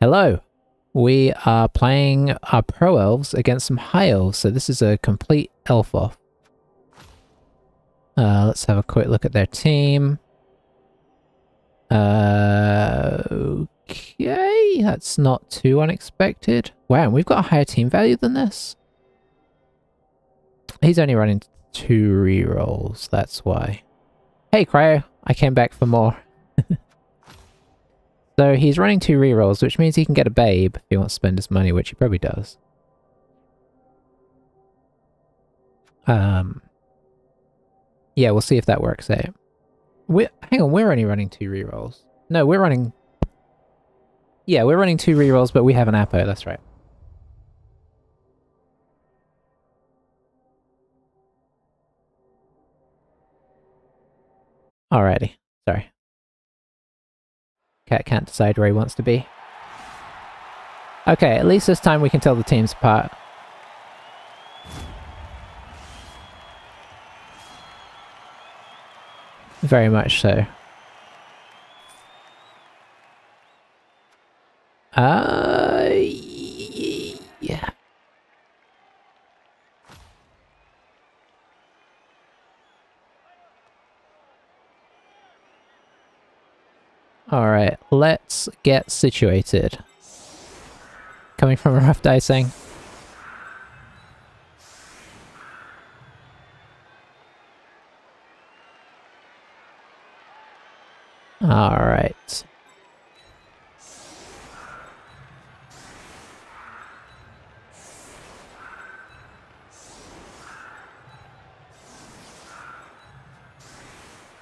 Hello! We are playing our pro elves against some high elves, so this is a complete elf off. Let's have a quick look at their team. Okay, that's not too unexpected. Wow, we've got a higher team value than this. He's only running 2 rerolls, that's why. Hey Cryo, I came back for more. So he's running 2 rerolls, which means he can get a babe if he wants to spend his money, which he probably does. Yeah, we'll see if that works out. Hang on, we're only running 2 rerolls. No, we're running... Yeah, we're running 2 rerolls, but we have an Apo, that's right. Alrighty, sorry. Cat can't decide where he wants to be. Okay, at least this time we can tell the teams apart. Very much so. Yeah. Alright, let's get situated. Coming from a rough dicing. Alright.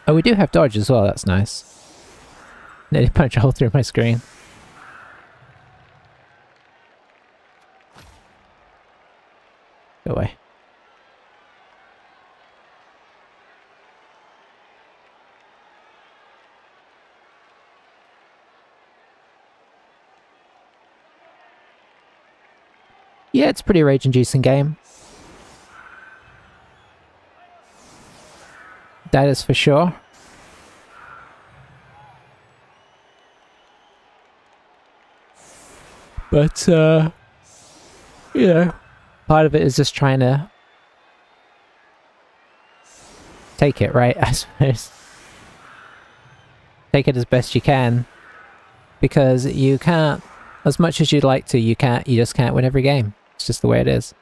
Oh, we do have dodge as well, that's nice. Nearly punch a hole through my screen. Go away. Yeah, it's a pretty rage-inducing game. That is for sure. But, you know, part of it is just trying to take it, right? I suppose. Take it as best you can. Because you can't, as much as you'd like to, you just can't win every game. It's just the way it is.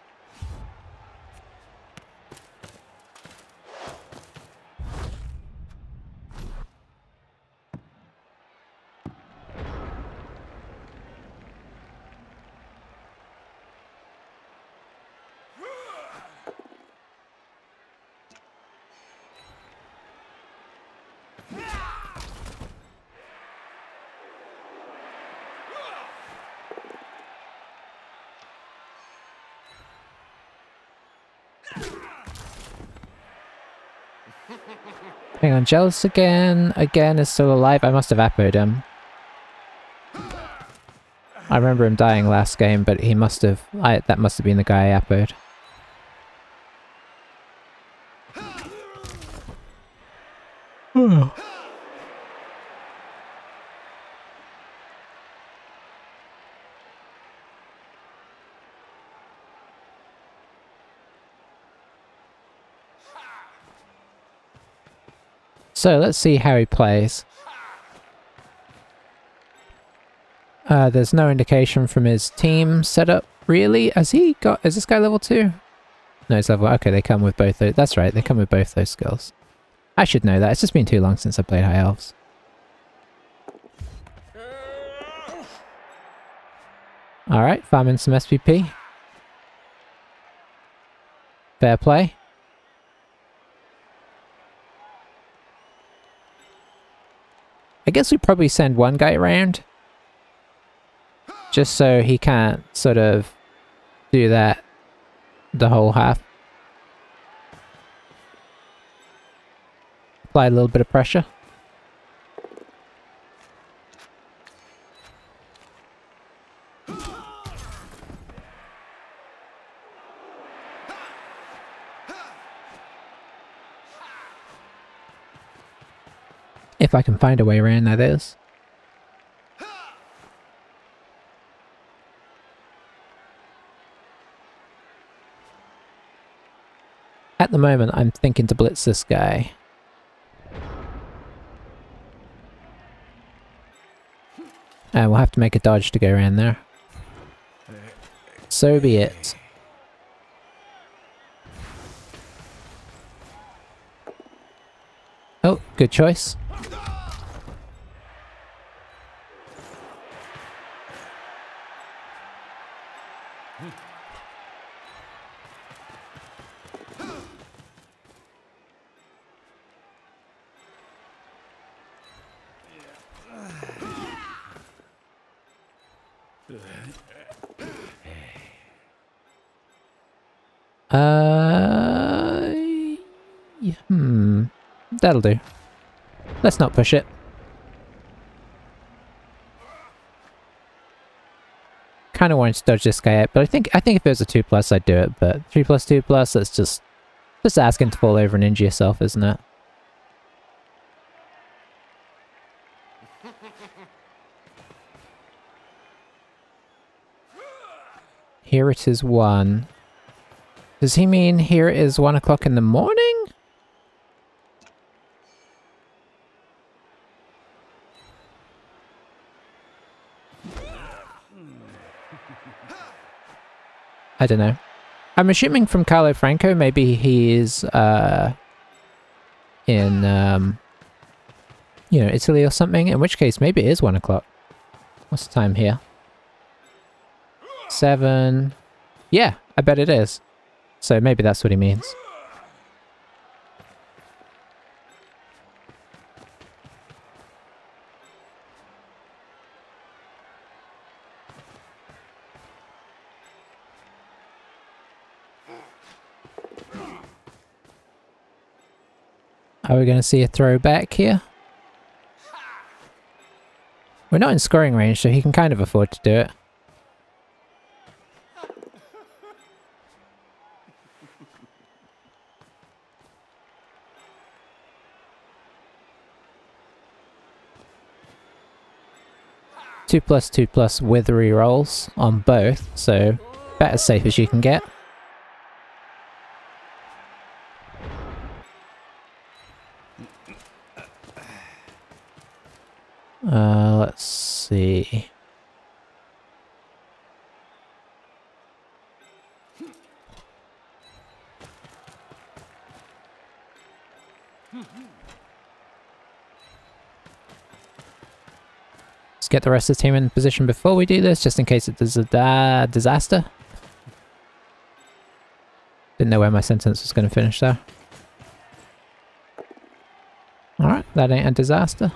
Hang on, Jealous again is still alive. I must have Apo'd him. I remember him dying last game, but he must have... that must have been the guy I Apo'd. So let's see how he plays. There's no indication from his team setup, really. Is this guy level 2? No, he's level... Okay, they come with both those... That's right, they come with both those skills. I should know that, it's just been too long since I played High Elves. Alright, farming some SPP. Fair play. I guess we probably send one guy around. Just so he can't sort of do that the whole half. Apply a little bit of pressure. If I can find a way around, that is. At the moment, I'm thinking to blitz this guy. And we'll have to make a dodge to go around there. So be it. Oh, good choice. That'll do. Let's not push it. Kind of wanted to dodge this guy out, but I think if it was a 2+, I'd do it. But 3+2+, that's just asking to fall over and injure yourself, isn't it? Here it is 1. Does he mean here it is 1 o'clock in the morning? I don't know. I'm assuming from Carlo Franco, maybe he is in, you know, Italy or something, in which case maybe it is 1 o'clock. What's the time here? 7. Yeah, I bet it is. So maybe that's what he means. Are we going to see a throwback here? We're not in scoring range, so he can kind of afford to do it. Two plus with rerolls on both, so about as safe as you can get. Let's see. Let's get the rest of the team in position before we do this, just in case it is a disaster. Didn't know where my sentence was going to finish there. Alright, that ain't a disaster.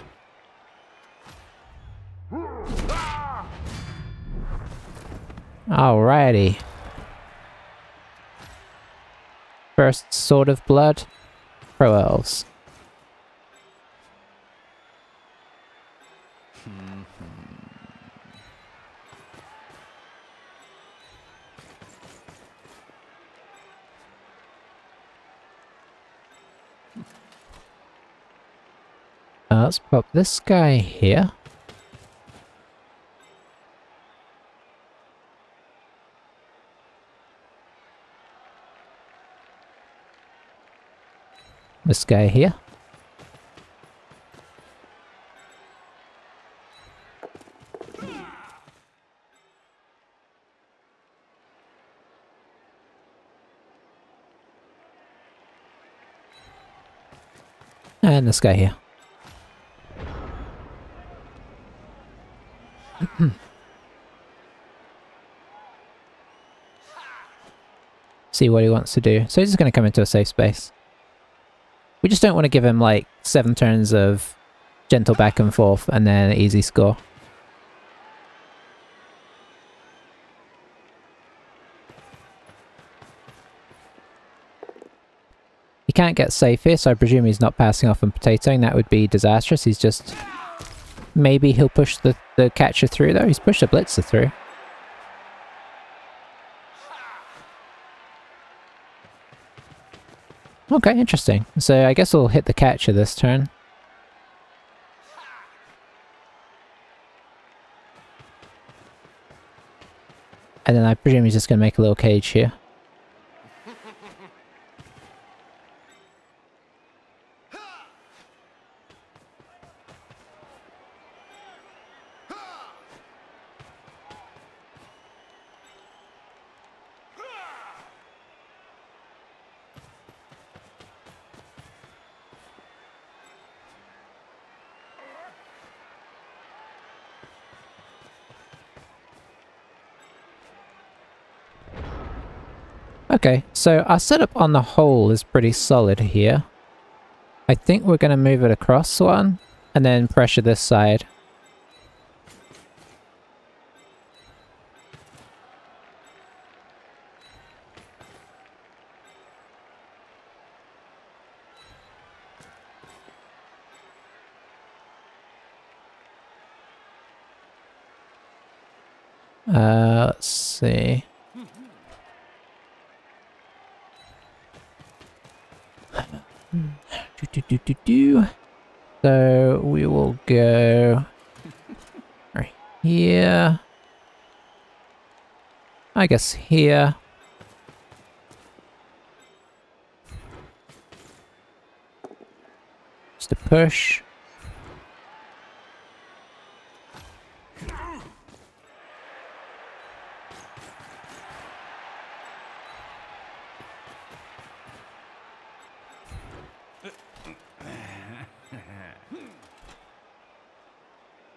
Alrighty. First Sword of Blood, Pro Elves. Let's pop this guy here. This guy here. And this guy here. See what he wants to do. So he's just going to come into a safe space. We just don't want to give him like 7 turns of gentle back and forth and then an easy score. He can't get safe here, so I presume he's not passing off and potatoing. That would be disastrous. He's just... Maybe he'll push the catcher through though. He's pushed the blitzer through. Okay, interesting. So I guess we'll hit the catcher this turn. And then I presume he's just going to make a little cage here. Okay, so our setup on the whole is pretty solid here. I think we're going to move it across one, and then pressure this side. Let's see. So we will go right here. I guess here. Just a push.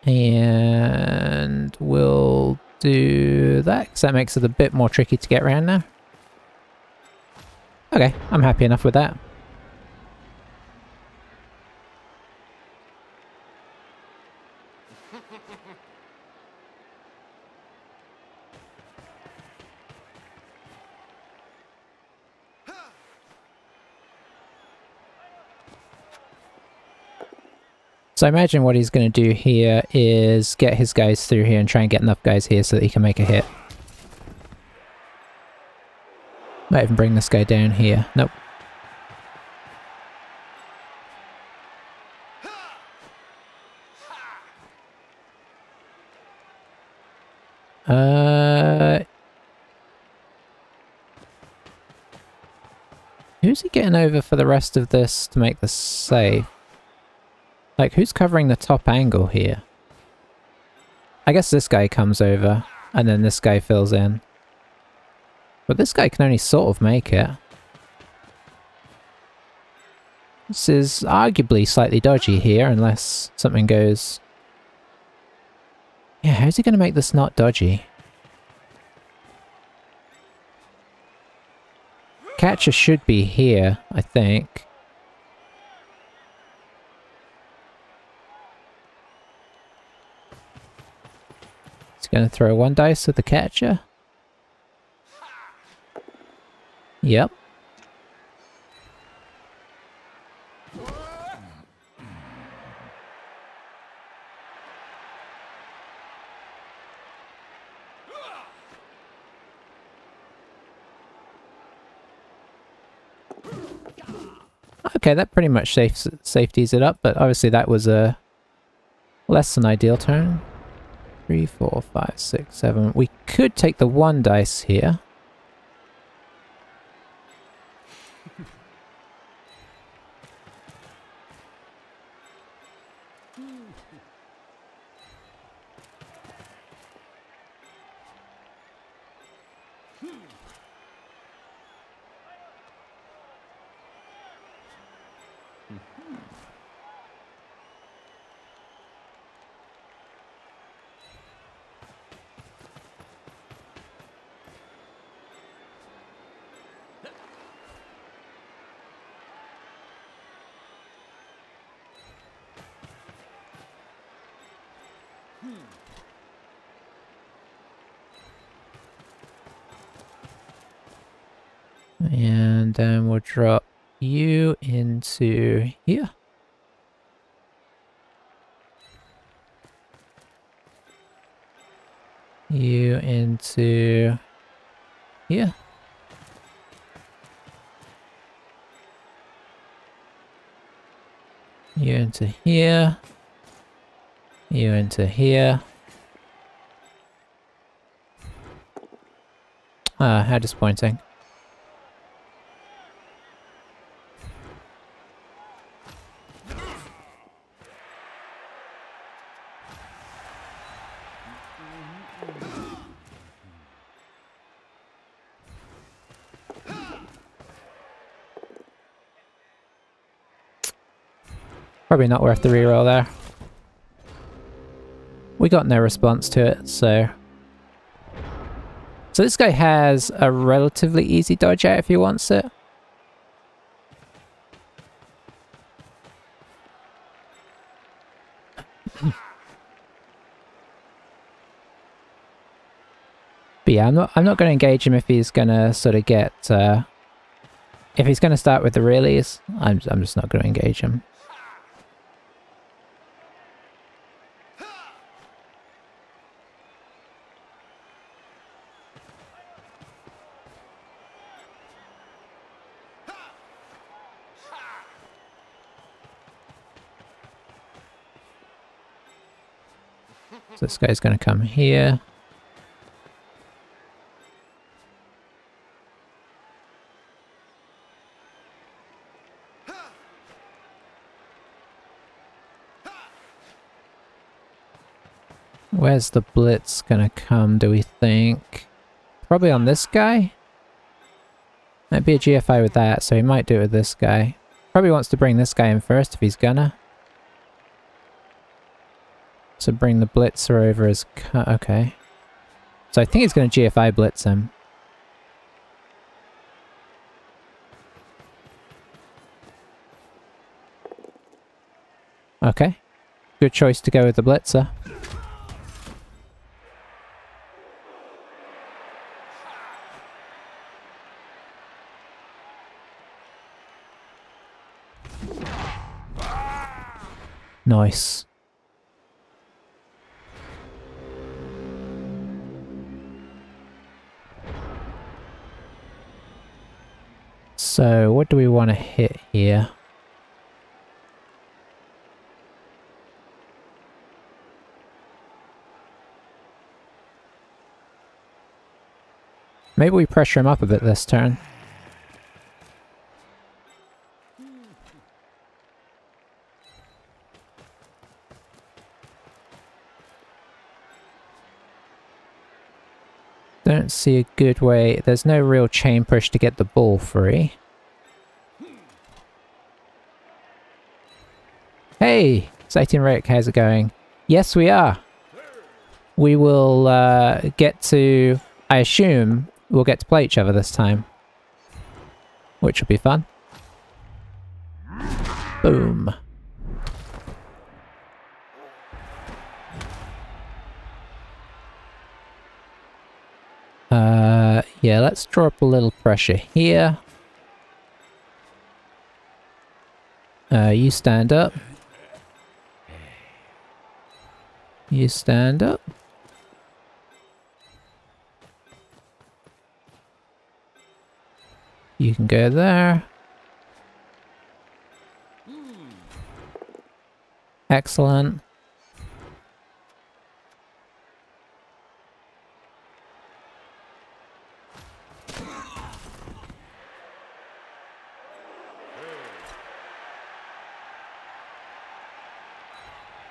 And we'll do that, because that makes it a bit more tricky to get around now. Okay, I'm happy enough with that. So I imagine what he's going to do here is get his guys through here and try and get enough guys here so that he can make a hit. Might even bring this guy down here. Nope. Who's he getting over for the rest of this to make this safe? Like, who's covering the top angle here? I guess this guy comes over, and then this guy fills in. But this guy can only sort of make it. This is arguably slightly dodgy here, unless something goes... Yeah, how's he going to make this not dodgy? Catcher should be here, I think. He's going to throw one dice with the catcher. Yep. Okay, that pretty much safeties it up, but obviously that was a less than ideal turn. 3, 4, 5, 6, 7. We could take the one dice here. And then we'll drop you into here. You into here. You into here. You into here. Ah, how disappointing. Probably not worth the reroll there. We got no response to it, so So this guy has a relatively easy dodge out if he wants it. But yeah, I'm not going to engage him if he's going to sort of get... if he's going to start with the reallys, I'm just not going to engage him. So this guy's going to come here. Where's the blitz gonna come, do we think? Probably on this guy? Might be a GFI with that, so he might do it with this guy. Probably wants to bring this guy in first if he's gonna. So bring the blitzer over as... okay. So I think he's gonna GFI blitz him. Okay. Good choice to go with the blitzer. Nice. So, what do we want to hit here? Maybe we pressure him up a bit this turn. Don't see a good way. There's no real chain push to get the ball free. Hey! Exciting Rick, how's it going? Yes, we are. We will get to... I assume we'll get to play each other this time. Which will be fun. Boom. Yeah, let's drop a little pressure here. You stand up. You stand up. You can go there. Excellent.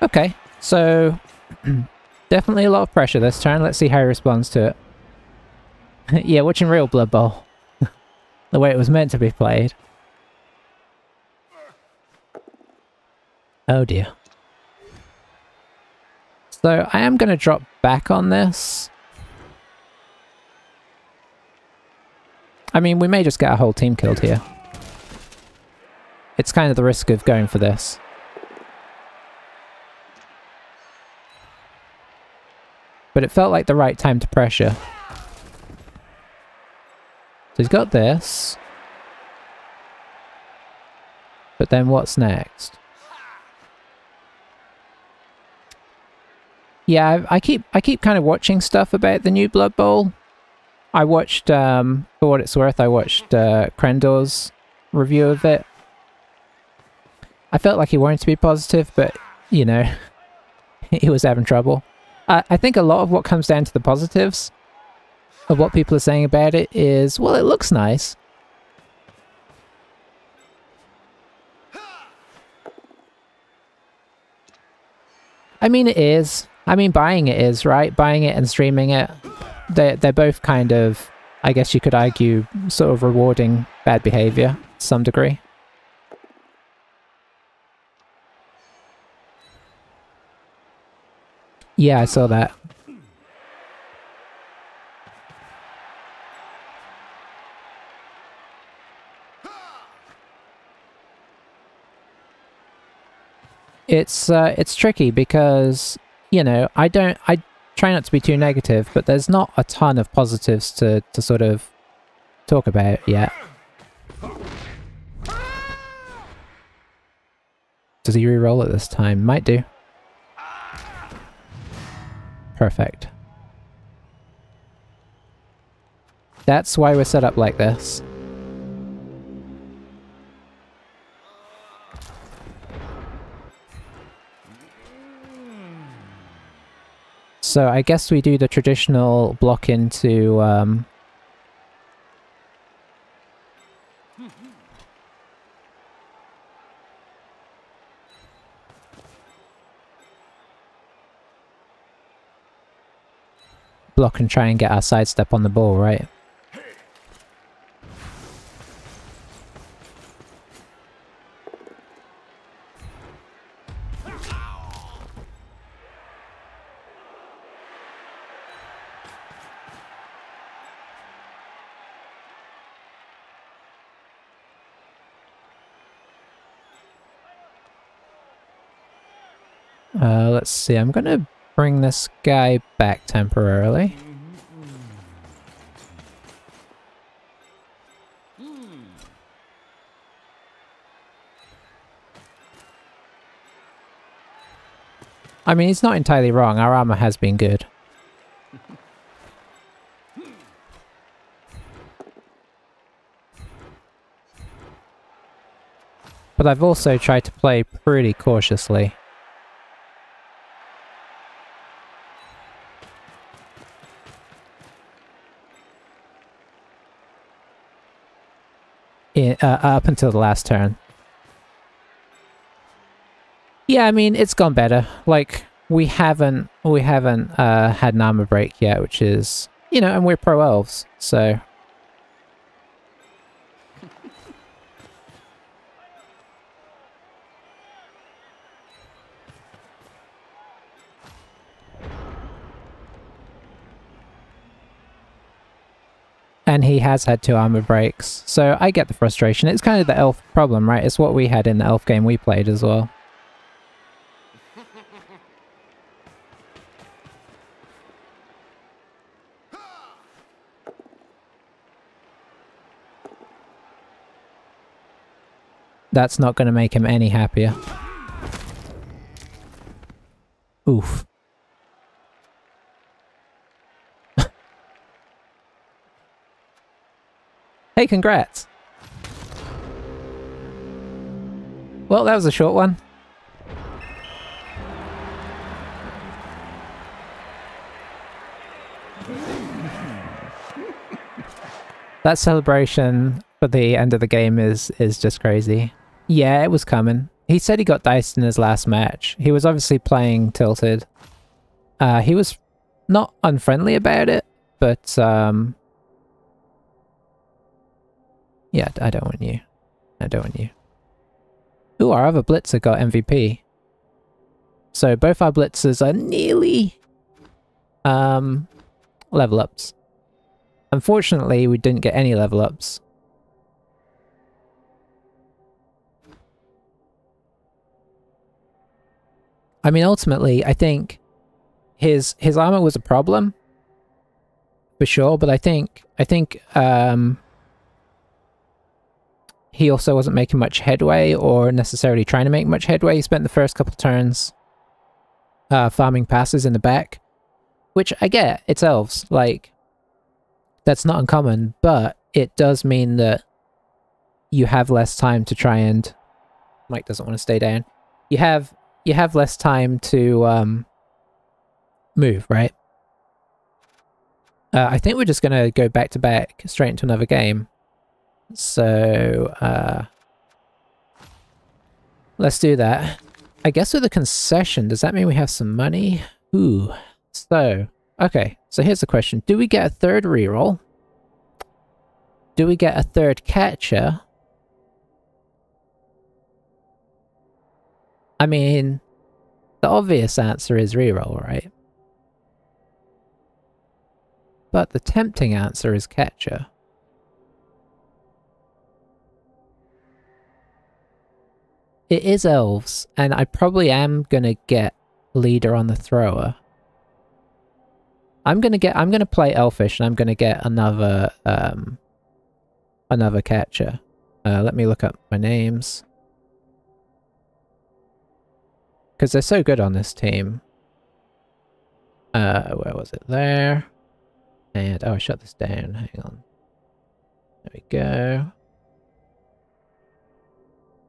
Okay, so definitely a lot of pressure this turn. Let's see how he responds to it. Yeah, watching real Blood Bowl. The way it was meant to be played. Oh dear. So I am going to drop back on this. I mean, we may just get our whole team killed here. It's kind of the risk of going for this. But it felt like the right time to pressure. So he's got this. But then what's next? Yeah, I keep kind of watching stuff about the new Blood Bowl. I watched, for what it's worth, I watched Krendor's review of it. I felt like he wanted to be positive, but, you know, he was having trouble. I think a lot of what comes down to the positives of what people are saying about it is, well, it looks nice. I mean, it is. I mean, buying it is, right? Buying it and streaming it, they're both kind of, I guess you could argue, sort of rewarding bad behavior to some degree. Yeah, I saw that. It's tricky because, you know, I try not to be too negative, but there's not a ton of positives to sort of talk about yet. Does he re-roll it this time? Might do. Perfect. That's why we're set up like this. So I guess we do the traditional block into block and try and get our sidestep on the ball, right? Let's see, I'm gonna bring this guy back temporarily. I mean, he's not entirely wrong, our armor has been good. But I've also tried to play pretty cautiously. Up until the last turn. Yeah, I mean, it's gone better. Like, we haven't had an armor break yet, which is, you know, and we're pro elves, so. And he has had 2 armor breaks, so I get the frustration. It's kind of the elf problem, right? It's what we had in the elf game we played as well. That's not going to make him any happier. Oof. Hey, congrats! Well, that was a short one. That celebration for the end of the game is just crazy. Yeah, it was coming. He said he got diced in his last match. He was obviously playing tilted. He was not unfriendly about it, but yeah, I don't want you. I don't want you. Ooh, our other blitzer got MVP. So both our blitzers are nearly level ups. Unfortunately, we didn't get any level ups. I mean, ultimately, I think his armor was a problem for sure, but I think he also wasn't making much headway or necessarily trying to make much headway. He spent the first couple turns farming passes in the back, which I get, it's elves, like, that's not uncommon, but it does mean that you have less time to try and... Mike doesn't want to stay down. You have less time to move, right? I think we're just going to go back to back straight into another game. So, let's do that. I guess with a concession, does that mean we have some money? Ooh. So, okay. So here's the question. Do we get a third reroll? Do we get a third catcher? I mean, the obvious answer is reroll, right? But the tempting answer is catcher. It is elves, and I probably am gonna get leader on the thrower. I'm gonna play elfish, and I'm gonna get another another catcher. Let me look up my names. Because they're so good on this team. Where was it? There. And, oh, I shut this down. Hang on. There we go.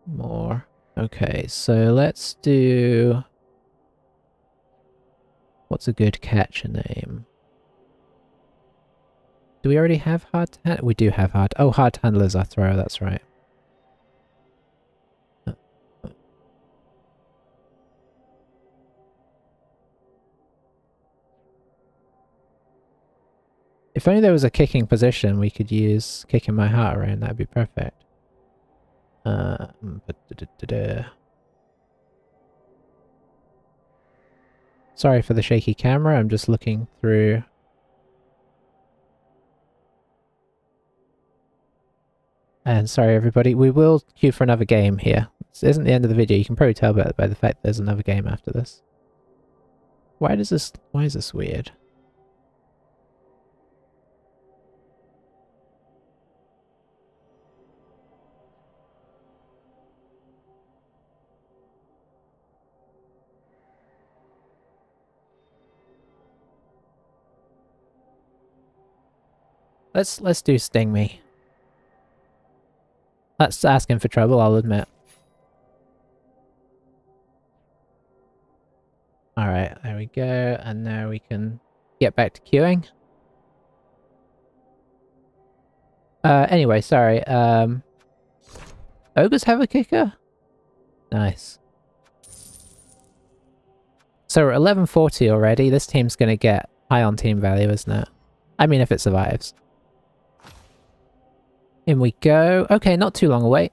More. Okay, so let's do... What's a good catcher name? Do we already have hard to handle? We do have hard... Oh, hard to handle is our thrower, that's right. If only there was a kicking position we could use kicking my heart around, that'd be perfect. Sorry for the shaky camera, I'm just looking through. And sorry everybody, we will queue for another game here. This isn't the end of the video, you can probably tell by the fact there's another game after this. Why is this weird? Let's do Sting Me. That's asking for trouble, I'll admit. Alright, there we go, and now we can get back to queuing. Anyway, sorry, Ogres have a kicker? Nice. So we're at 1140 already, this team's gonna get high on team value, isn't it? I mean, if it survives. In we go. Okay, not too long a wait.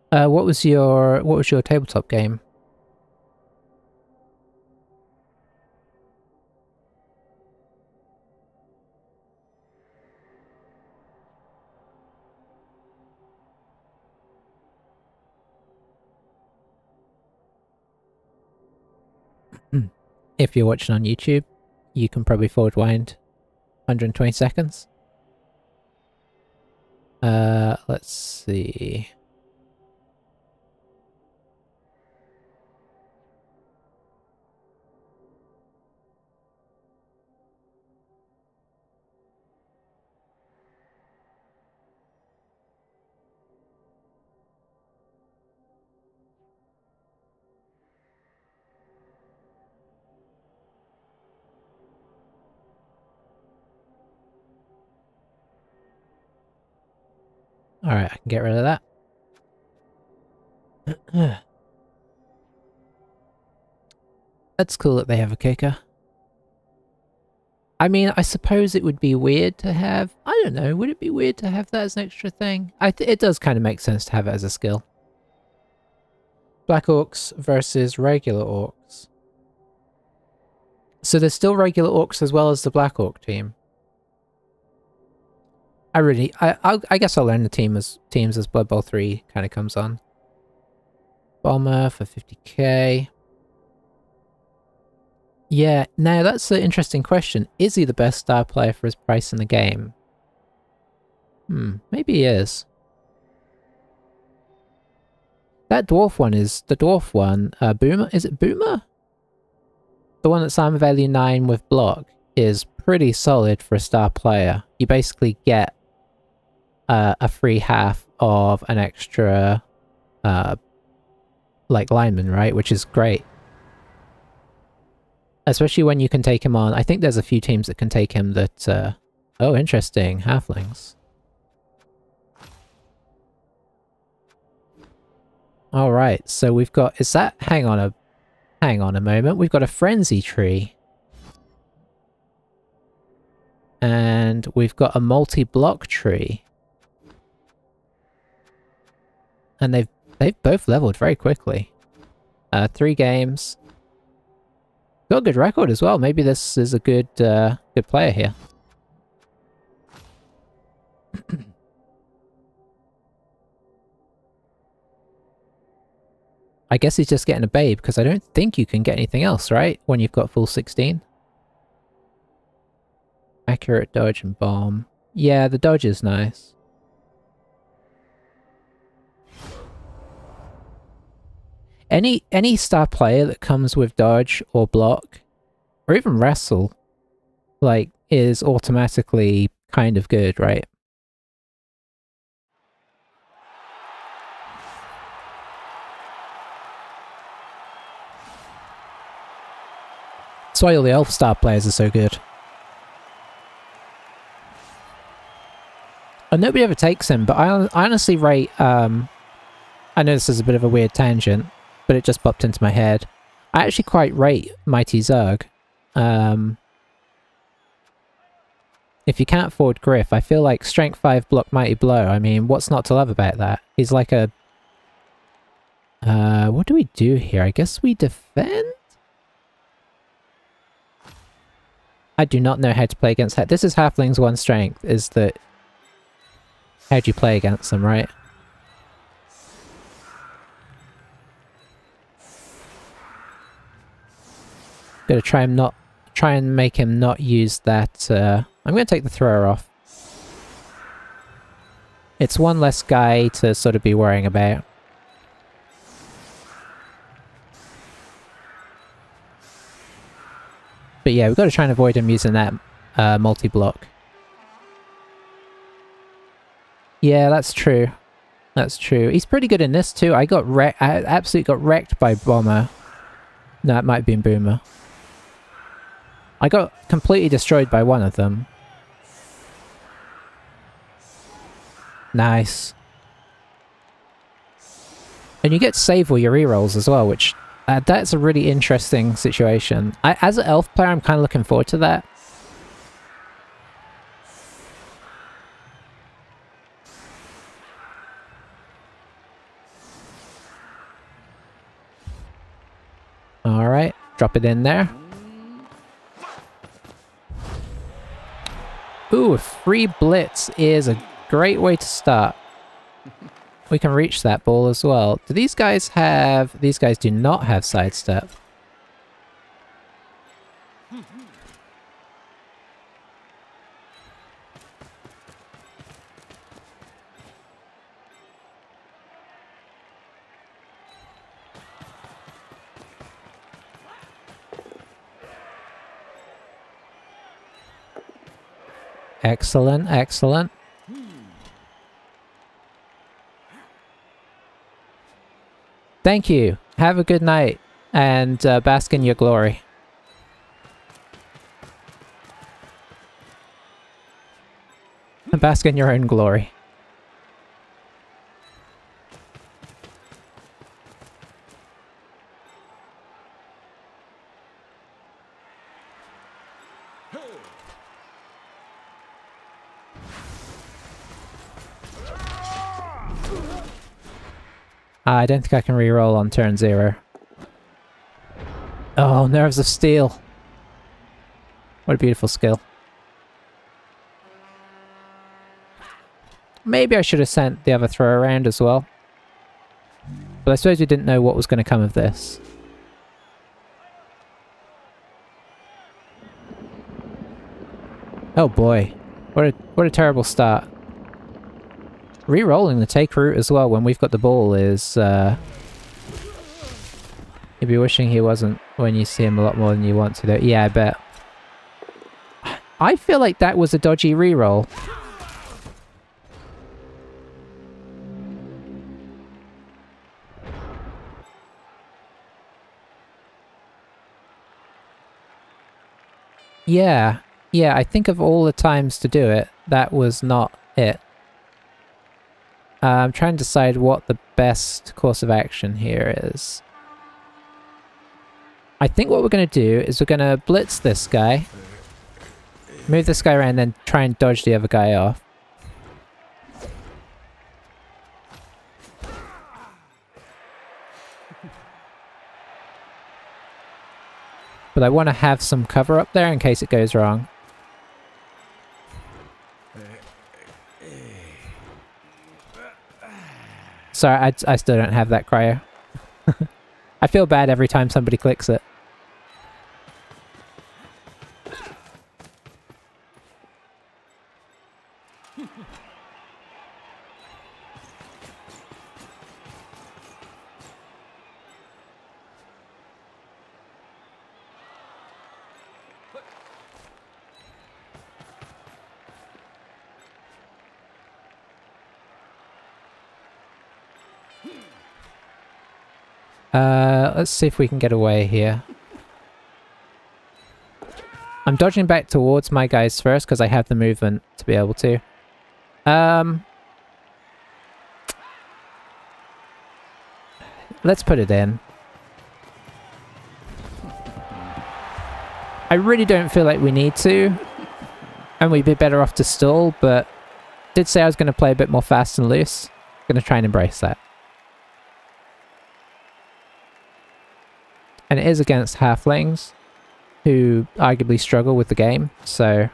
What was your tabletop game? If you're watching on YouTube, you can probably forward wind 120 seconds. Let's see. Alright, I can get rid of that. That's cool that they have a kicker. I mean, I suppose it would be weird to have... I don't know, would it be weird to have that as an extra thing? It does kind of make sense to have it as a skill. Black Orcs versus regular Orcs. So there's still regular Orcs as well as the Black Orc team. I guess I'll learn the teams as Blood Bowl 3 kind of comes on. Bomber for 50k. Yeah, now that's an interesting question. Is he the best star player for his price in the game? Maybe he is. That dwarf one is the dwarf one. Boomer? Is it Boomer? The one that's armor value 9 with block is pretty solid for a star player. You basically get a free half of an extra like lineman, right? Which is great. Especially when you can take him on. I think there's a few teams that can take him that... oh, interesting. Halflings. Alright, so we've got... Is that... Hang on a moment. We've got a frenzy tree. And we've got a multi-block tree. And they've both leveled very quickly. 3 games. Got a good record as well. Maybe this is a good good player here. I guess he's just getting a babe, because I don't think you can get anything else, right? When you've got full 16. Accurate dodge and bomb. Yeah, the dodge is nice. Any star player that comes with dodge or block, or even wrestle, like, is automatically kind of good, right? That's why all the elf star players are so good. And nobody ever takes him, but I honestly rate, I know this is a bit of a weird tangent, but it just popped into my head. I actually quite rate Mighty Zerg. If you can't afford Griff, I feel like Strength 5 block Mighty Blow. I mean, what's not to love about that? He's like a... what do we do here? I guess we defend? I do not know how to play against that. This is Halfling's one strength, is that... How do you play against them, right? Gotta try and make him not use that, I'm gonna take the thrower off. It's one less guy to sort of be worrying about. But yeah, we've got to try and avoid him using that multi-block. Yeah, that's true. That's true. He's pretty good in this too. I absolutely got wrecked by Bomber. No, it might have been Boomer. I got completely destroyed by one of them. Nice. And you get to save all your rerolls as well, which... that's a really interesting situation. As an elf player, I'm kind of looking forward to that. Alright, drop it in there. Ooh, a free blitz is a great way to start. We can reach that ball as well. Do these guys have... These guys do not have sidestep. Excellent, excellent. Thank you. Have a good night, and bask in your glory. Bask in your own glory. I don't think I can reroll on turn 0. Oh, Nerves of Steel. What a beautiful skill. Maybe I should have sent the other throw around as well. But I suppose we didn't know what was going to come of this. Oh boy. What a terrible start. Re-rolling the take route as well when we've got the ball is, you'd be wishing he wasn't when you see him a lot more than you want to do. Yeah, I bet. I feel like that was a dodgy re-roll. Yeah, I think of all the times to do it, that was not it. I'm trying to decide what the best course of action here is. I think what we're going to do is we're going to blitz this guy. Move this guy around, then try and dodge the other guy off. But I want to have some cover up there in case it goes wrong. Sorry, I still don't have that cryo. I feel bad every time somebody clicks it. Let's see if we can get away here. I'm dodging back towards my guys first because I have the movement to be able to. Let's put it in. I really don't feel like we need to. And we'd be better off to stall, but did say I was going to play a bit more fast and loose. Going to try and embrace that. And it is against halflings, who arguably struggle with the game, so...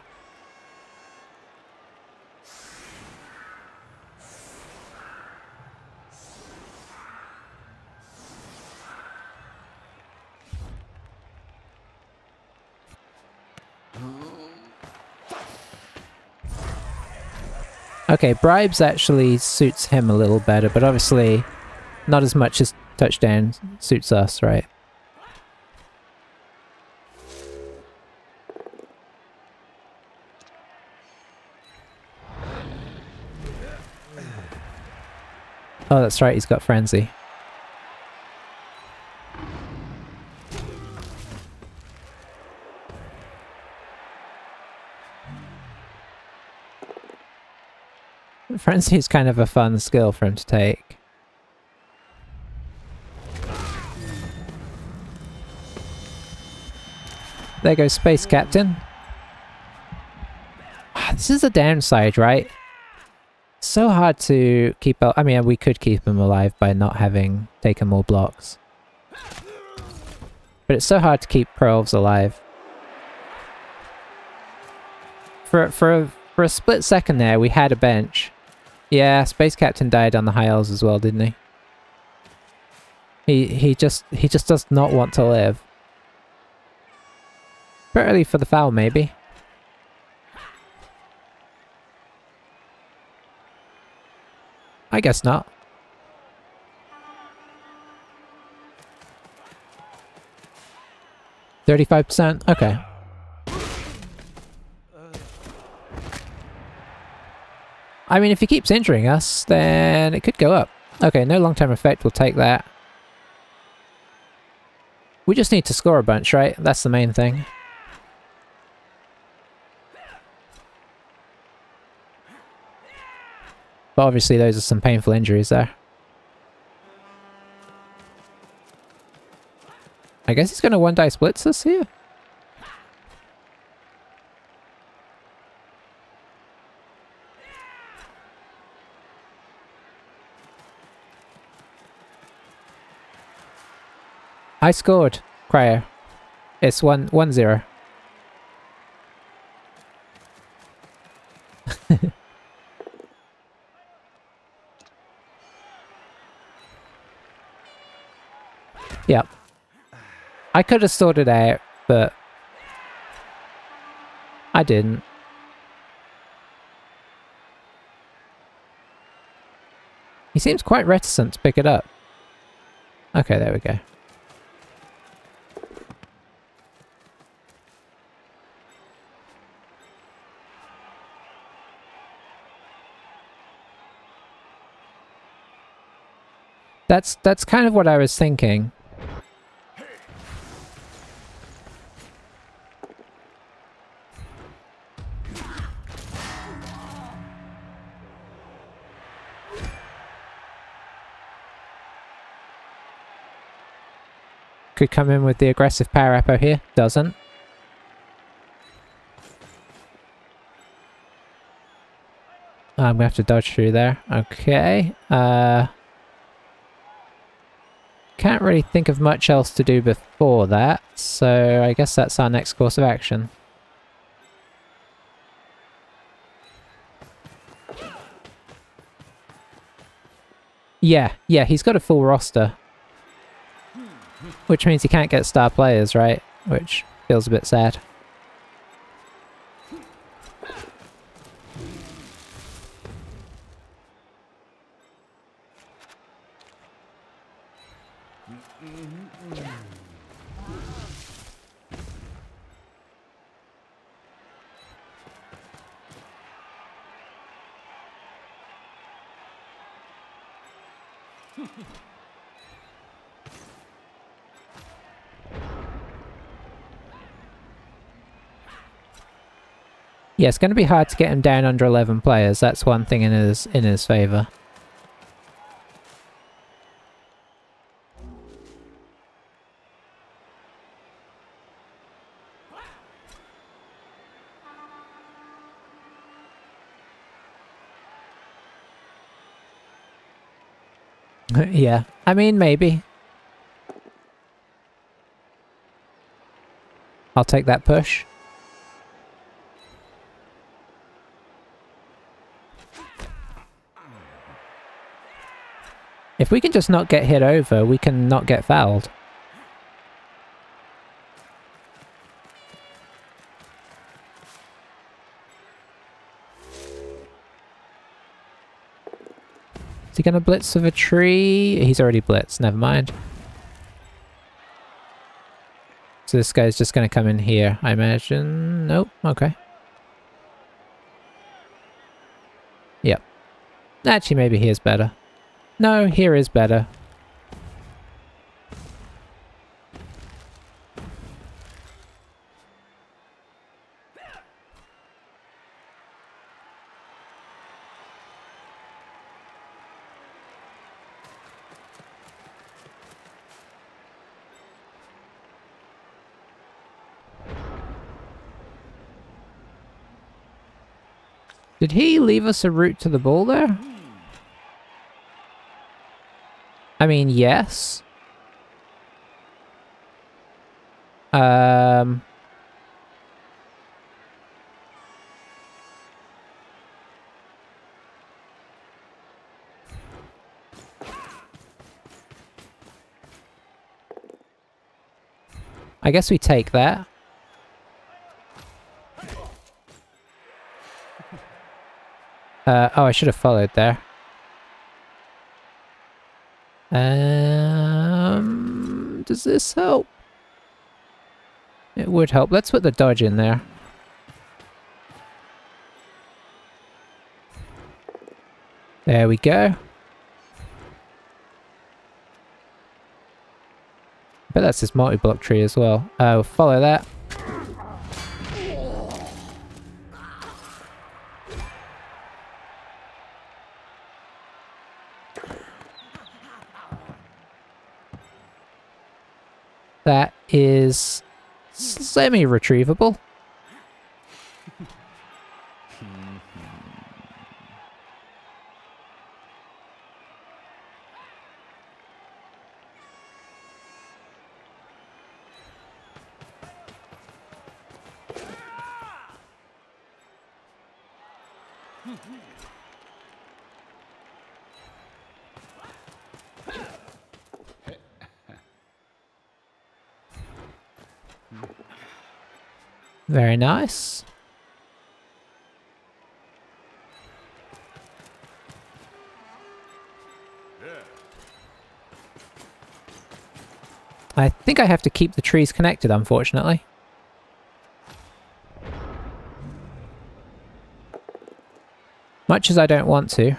Okay, bribes actually suits him a little better, but obviously not as much as touchdown suits us, right? Oh, that's right, he's got frenzy. Frenzy is kind of a fun skill for him to take. There goes Space Captain. This is a downside, right? So hard to keep up. I mean, we could keep him alive by not having taken more blocks. But it's so hard to keep pro elves alive. For a split second there, we had a bench. Yeah, Space Captain died on the high elves as well, didn't he? He just does not want to live. Bit early for the foul, maybe. I guess not. %? Okay. I mean, if he keeps injuring us, then it could go up. Okay, no long-term effect, we'll take that. We just need to score a bunch, right? That's the main thing. But obviously those are some painful injuries there. I guess he's going to one-die splits us here. I scored, Cryer. It's 1-0. Yep. I could have sorted it out, but I didn't. He seems quite reticent to pick it up. Okay, there we go. That's kind of what I was thinking. Could come in with the aggressive power appo here. Doesn't. I'm gonna have to dodge through there. Okay. Can't really think of much else to do before that, so I guess that's our next course of action. Yeah, he's got a full roster. Which means you can't get star players, right? Which feels a bit sad. Yeah, it's going to be hard to get him down under 11 players. That's one thing in his favour. Yeah, I mean, maybe. I'll take that push. If we can just not get hit over, we can not get fouled. Is he gonna blitz with a tree? He's already blitzed, never mind. So this guy's just gonna come in here, I imagine. Nope, okay. Yep. Actually, maybe here's better. No, here is better. Did he leave us a route to the ball there? I mean, yes. I guess we take that. Oh, I should have followed there. Does this help? It would help. Let's put the dodge in there. There we go. But that's this multi-block tree as well. We'll follow that. That is semi-retrievable. Very nice. I think I have to keep the trees connected, unfortunately. Much as I don't want to.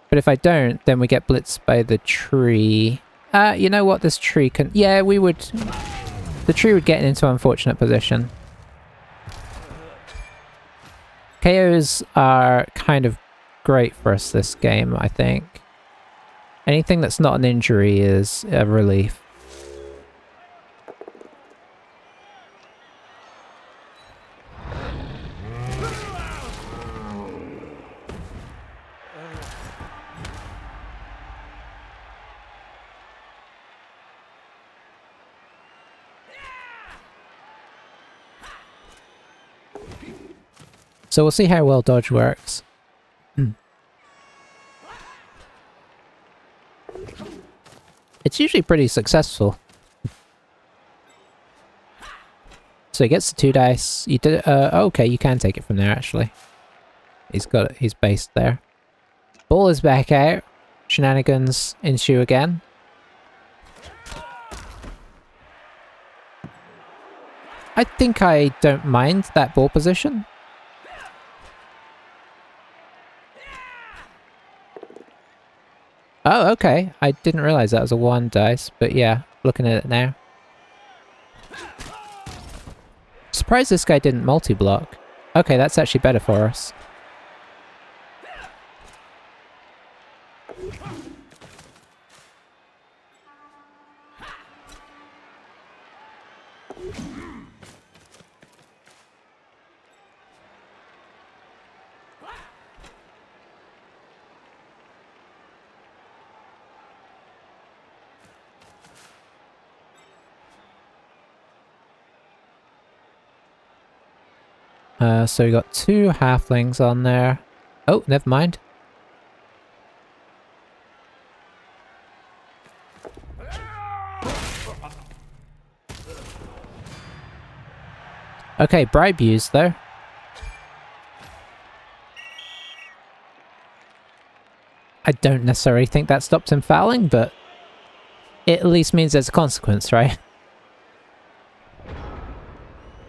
But if I don't, then we get blitzed by the tree. You know what? This tree can... Yeah, we would... The tree would get into an unfortunate position. KOs are kind of great for us this game, I think. Anything that's not an injury is a relief. So we'll see how well dodge works. It's usually pretty successful. So he gets the 2 dice. You did. Okay, you can take it from there actually. He's got it. He's based there. Ball is back out. Shenanigans ensue again. I think I don't mind that ball position. Oh, okay. I didn't realize that was a 1 dice, but yeah, looking at it now. Surprised this guy didn't multi-block. Okay, that's actually better for us. So we got 2 halflings on there. Oh, never mind. Okay, bribe used though. I don't necessarily think that stopped him fouling, but it at least means there's a consequence, right?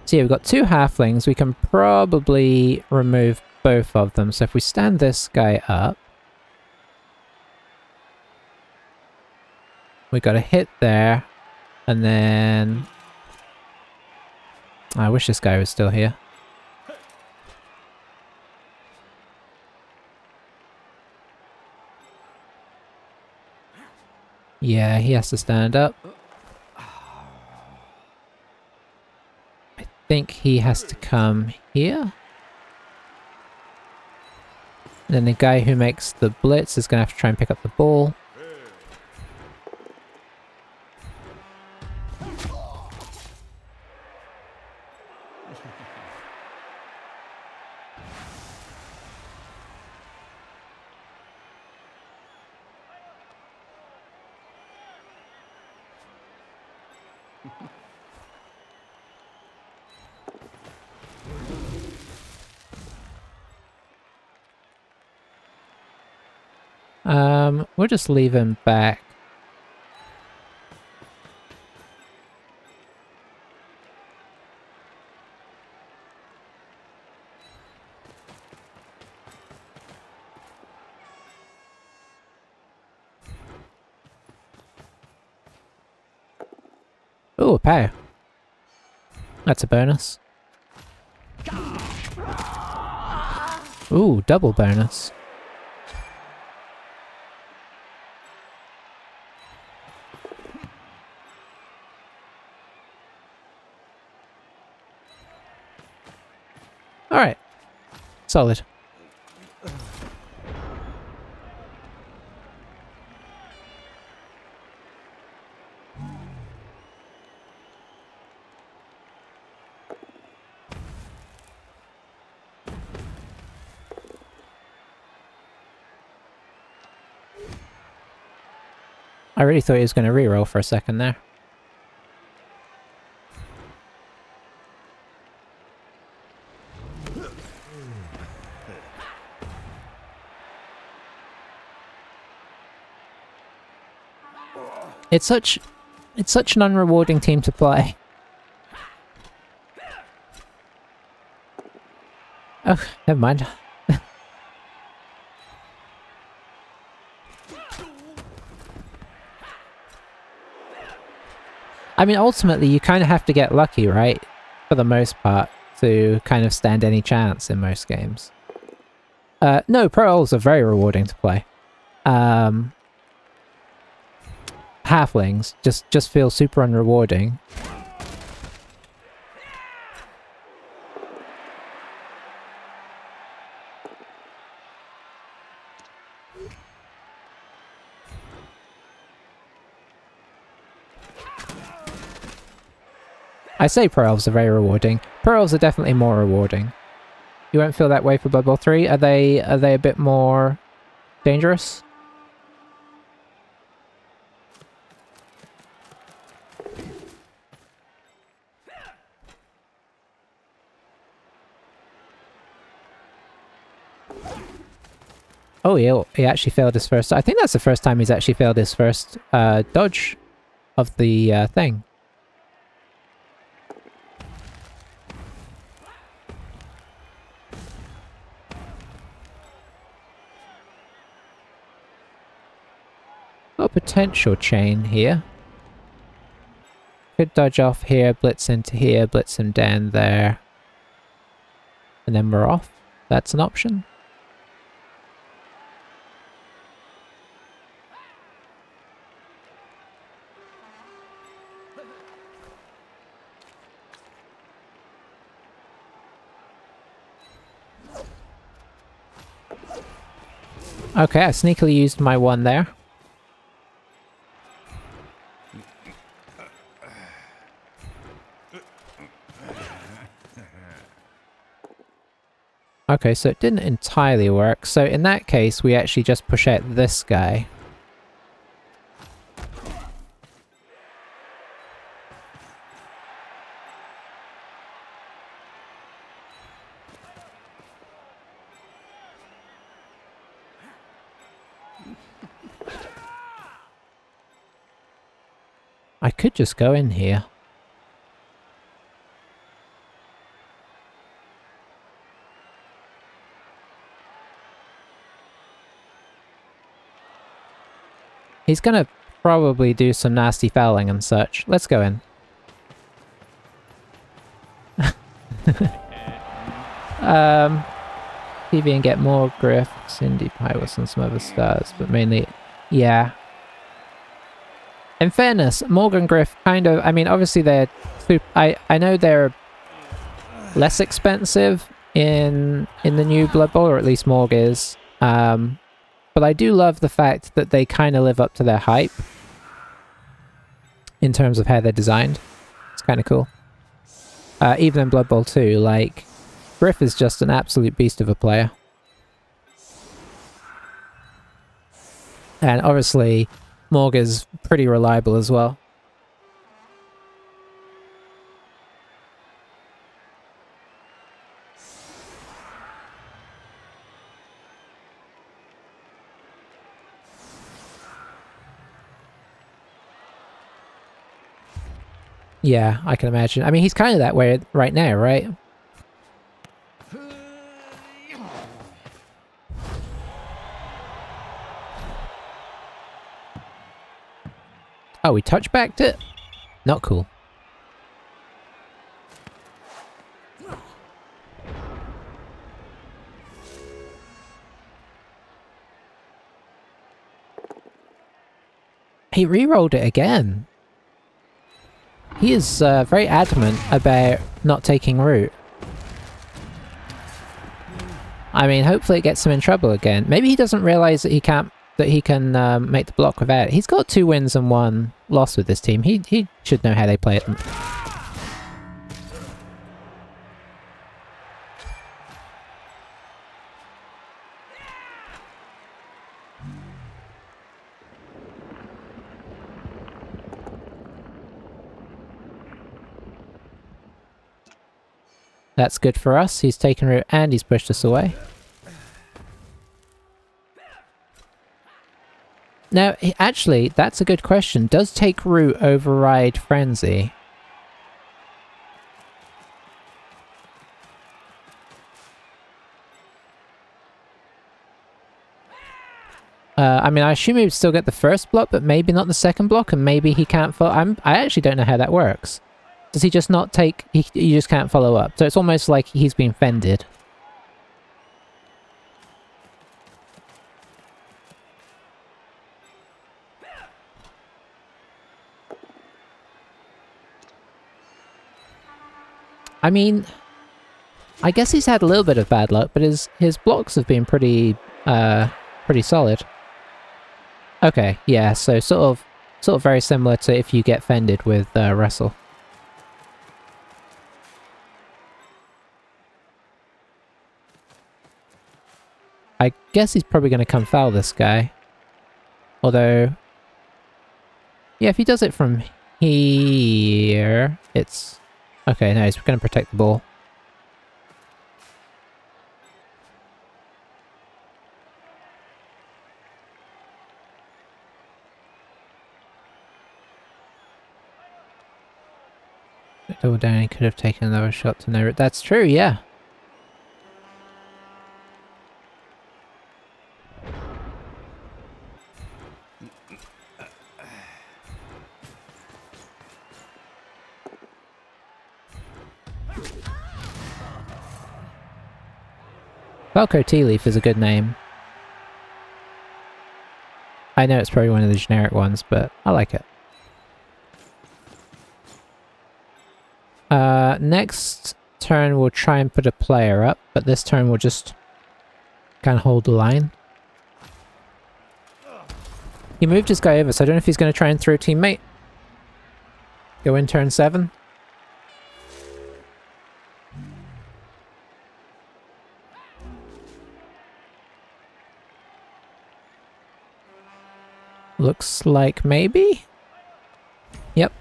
So yeah, we've got 2 halflings. We can probably remove both of them. So if we stand this guy up, we got a hit there, and then I wish this guy was still here. Yeah, he has to stand up. I think he has to come here. Then the guy who makes the blitz is going to have to try and pick up the ball. We'll just leave him back. Ooh, a pow. That's a bonus. Ooh, double bonus. Alright. Solid. I really thought he was going to reroll for a second there. It's such an unrewarding team to play. Oh, never mind. I mean, ultimately, you kind of have to get lucky, right? For the most part, to kind of stand any chance in most games. No, Pro Elves are very rewarding to play. Halflings just feel super unrewarding. I say Pro Elves are very rewarding. Pro Elves are definitely more rewarding. You won't feel that way for Blood Bowl 3? Are they a bit more dangerous? Oh, he actually failed his first... I think that's the first time he's actually failed his first dodge of the thing. Got a potential chain here. Could dodge off here, blitz into here, blitz him down there. And then we're off. That's an option. Okay, I sneakily used my one there. Okay, so it didn't entirely work. So in that case, we actually just push out this guy. I could just go in here. He's gonna probably do some nasty fouling and such. Let's go in. TV and get more Griff, Cindy, Pyrus, and some other stars, but mainly, yeah. In fairness, Morgan Griff kind of, I mean, obviously they're, I know they're less expensive in the new Blood Bowl, or at least Morg is. But I do love the fact that they kind of live up to their hype in terms of how they're designed. It's kind of cool. Even in Blood Bowl 2, like, Griff is just an absolute beast of a player. And obviously, Morg is pretty reliable as well. Yeah, I can imagine. I mean, he's kind of that way right now, right? Oh, we touchbacked it? Not cool. He re-rolled it again. He is very adamant about not taking root. I mean, hopefully it gets him in trouble again. Maybe he doesn't realize that he can make the block without it. He's got 2 wins and 1 loss with this team. He should know how they play it. That's good for us. He's taken root and he's pushed us away. Now, actually, that's a good question. Does take root override frenzy? I mean, I assume he would still get the first block, but maybe not the second block, and maybe he can't follow. I actually don't know how that works. Does he just not take... He just can't follow up. So it's almost like he's been fended. I mean... I guess he's had a little bit of bad luck, but his blocks have been pretty solid. Okay, yeah, so sort of very similar to if you get fended with Wrestle. I guess he's probably going to come foul this guy. Although... Yeah, if he does it from here, it's... Okay, no, he's going to protect the ball. That double down, he could have taken another shot to no... That's true, yeah. Falco Tea Leaf is a good name. I know it's probably one of the generic ones, but I like it. Next turn we'll try and put a player up, but this turn we'll just kind of hold the line. He moved his guy over, so I don't know if he's going to try and throw a teammate. Go in turn 7. Looks like maybe? Yep.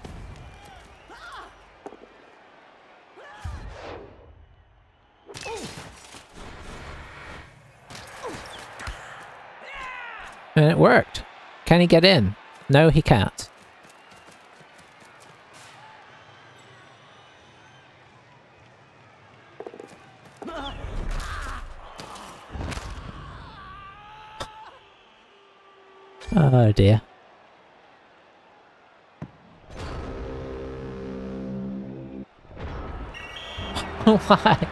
And it worked. Can he get in? No, he can't. Oh dear. Why?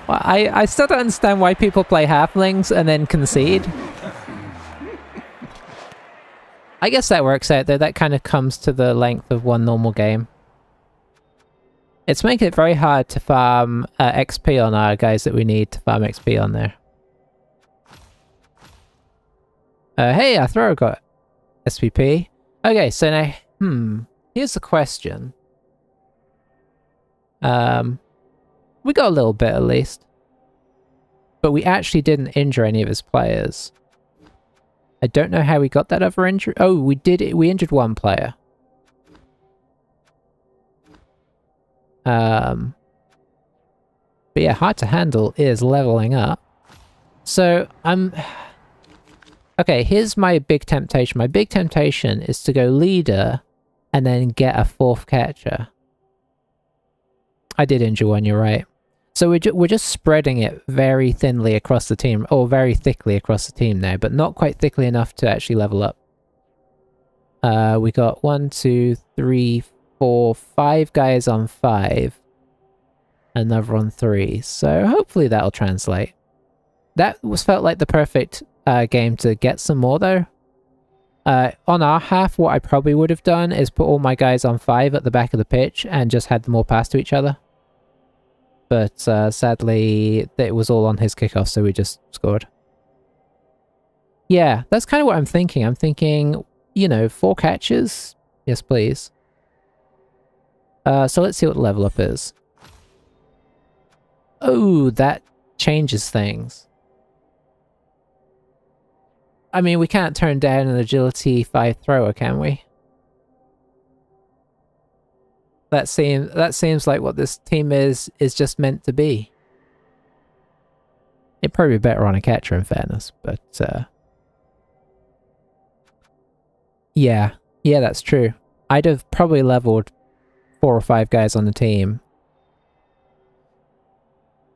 Well, I still don't understand why people play halflings and then concede. I guess that works out though, that kind of comes to the length of one normal game. It's making it very hard to farm XP on our guys that we need to farm XP on there. Hey, our thrower got SPP. Okay, so now, here's the question. We got a little bit at least. But we actually didn't injure any of his players. I don't know how we got that other injury. Oh, we did. We injured one player. But yeah, hard to handle is leveling up. So okay, here's my big temptation. My big temptation is to go leader and then get a 4th catcher. I did injure one, you're right. So we're just spreading it very thinly across the team, or very thickly across the team now, but not quite thickly enough to actually level up. We got 1, 2, 3, 4, 5 guys on 5. Another on 3. So hopefully that'll translate. That felt like the perfect game to get some more though. On our half, what I probably would have done is put all my guys on 5 at the back of the pitch and just had them all pass to each other. But sadly, it was all on his kickoff, so we just scored. Yeah, that's kind of what I'm thinking. I'm thinking, you know, 4 catches? Yes, please. So let's see what the level up is. Oh, that changes things. I mean, we can't turn down an agility 5 thrower, can we? That seems like what this team is just meant to be. It'd probably be better on a catcher in fairness, but yeah, that's true. I'd have probably leveled 4 or 5 guys on the team.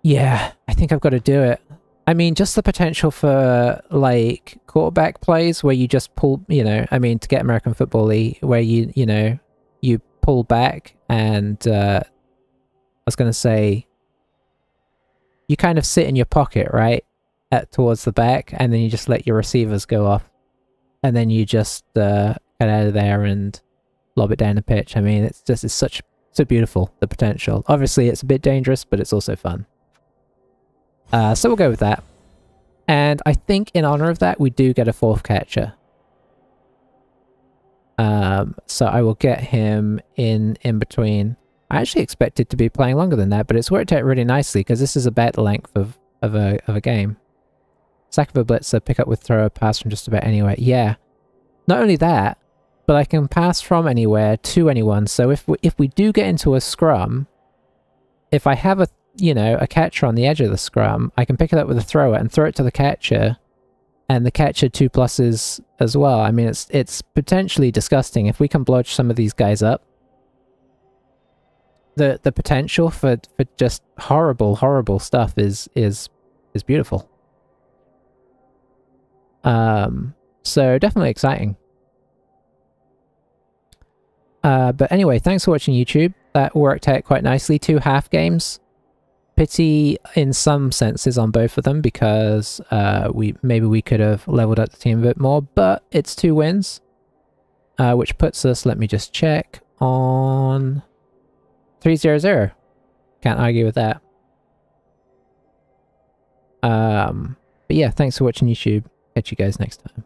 Yeah, I think I've got to do it. I mean, just the potential for, like, quarterback plays where you just pull, you know, I mean, to get American football-y, where you know, you pull back and, I was going to say, you kind of sit in your pocket, right, towards the back, and then you just let your receivers go off. And then you just get out of there and lob it down the pitch. I mean, it's so beautiful, the potential. Obviously, it's a bit dangerous, but it's also fun. So we'll go with that. And I think in honor of that, we do get a 4th catcher. So I will get him in between. I actually expected to be playing longer than that, but it's worked out really nicely because this is about the length of a game. Sack of a blitzer, pick up with thrower, pass from just about anywhere. Yeah. Not only that, but I can pass from anywhere to anyone. So if we do get into a scrum, if I have a catcher on the edge of the scrum, I can pick it up with a thrower and throw it to the catcher, and the catcher 2+ as well. I mean, it's potentially disgusting if we can blodge some of these guys up. the potential for just horrible stuff is beautiful. So definitely exciting. But anyway, thanks for watching YouTube. That worked out quite nicely. 2 half games. Pity in some senses on both of them because maybe we could have leveled up the team a bit more, but it's 2 wins, which puts us, let me just check, on 3-0-0. Can't argue with that. But yeah, thanks for watching YouTube. Catch you guys next time.